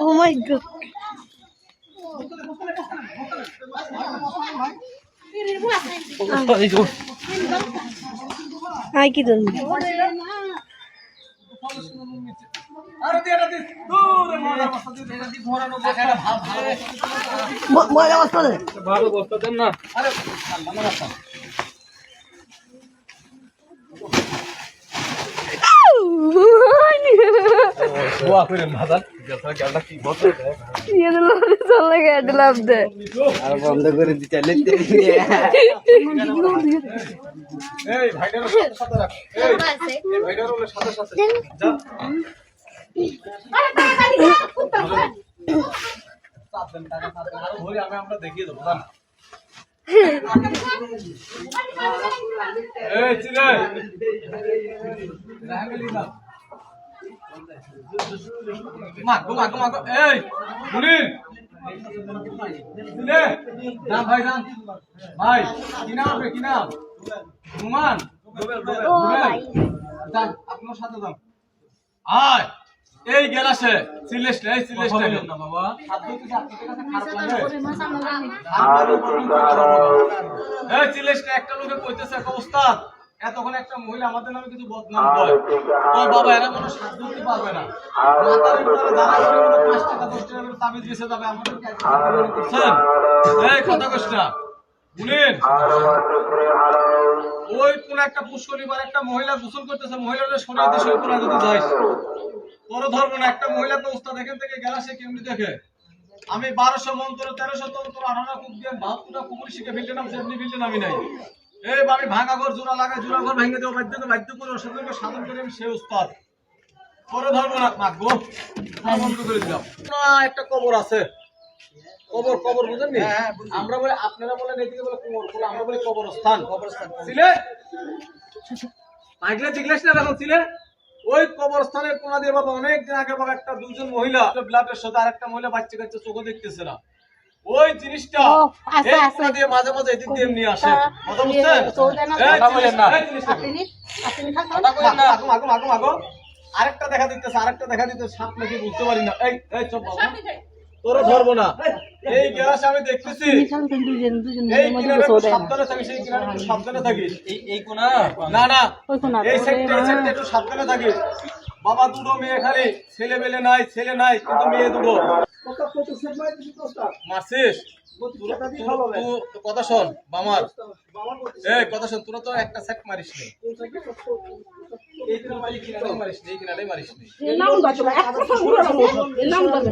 Oh my god. Ay কি দন মজা বস্তা দে ভালো বস্তা দেন না আরে ঠান্ডা না বস্তা বুয়া করে মাদার যেটা গালটা কি বলতে দেয় ये तो लोग चल लगे डलाब दे আর বন্ধ করে দি চলে এই ভাইটার সাথে রাখ এই ভাইটার সাথে সাথে যা আমরা দেখিয়ে দেবো জান এই চিলে মাগো এই মুনির চিলে নাম ভাই জান ভাই কি নাম হবে কি নাম রুমান ও ভাই জান আপনার সাথে যান আয় এই গেলাসে সিলেস্ট এই সিলেস্ট না বাবা শব্দ কি আপনাদের কাছে খারাপ লাগে এই সিলেস্ট একটা লোকে কইতেছে ওস্তাদ এতক্ষণ একটা মহিলা আমাদের নামে কিছু বদনাম করে ওই বাবা এরা কোনো শব্দ দিতে পারবে না মাথার উপরে দাঁড়া করে 5 টাকা 10 টাকা করে তাবিজ দিয়েছে যাবে আমাদের কি করছেন এই কথা কইছ না মুনির ওই কোন একটা পুষ্করিবার একটা মহিলা গোসল করতেছে মহিলাটা সরিয়ে দিয়ে সই কোনা যদি যাইস বড় ধর্ম না একটা মহিলা তো উস্তাদ এখান থেকে গেলাসে কেমনি দেখে আমি 1200 মন্ত্র 1300 তন্ত্র 18 কুপ দিয়ে 72টা কুকুরি শিখে ফেলতে নাম যেমনি ফেলতে নামি নাই এই আমি ভাঙা ঘর জোড়া লাগাই জোড়া ঘর ভেঙে দেব বাধ্য করে ওর সাথে সাধন করে আমি সে উস্তাদ বড় ধর্ম না মাগো বন্ধ করে দিলাম না একটা কবর আছে কবর বুঝেন নি আমরা বলে আপনারা বলেন এদিকে বলে কবর আমরা বলি কবরস্থান ছিলে পাগলা জিগলাস না রাখো ছিলে ওই কবরস্থানের কোনা দিয়ে বাবা অনেক দিন আগে বাবা একটা দুজন মহিলা ব্লাডের সাথে আরেকটা মহিলা বাচ্চা কাচ্চা চোখে দেখতেছে না ওই জিনিসটা এই কোনা দিয়ে মাঝে মাঝে এদিক দিয়ে নিয়ে আসে কথা বুঝছেন কথা বলেন না আপনি কথা বলেন না আগো আরেকটা দেখা দিতেছে সাপ নাকি বুঝতে পারি না এই চুপ বাবা তোরে ধরবো না এই গ্লাস আমি দেখতেছি এই কিনারে সাবধানে থাকিস এই কিনারে সাবধানে থাকিস এই কোনা না এই সাইডটা একটু সাবধানে থাকিস বাবা দুটো মেয়ে খালি ছেলে নাই কিন্তু মেয়ে দুটো মাসিস কথা শোন বামার এই কথা শোন তোরা তো একটা সেট মারিস নি এই কিনারে মারিস নি এই নাম গাছ এক কথা বলে নাম গাছ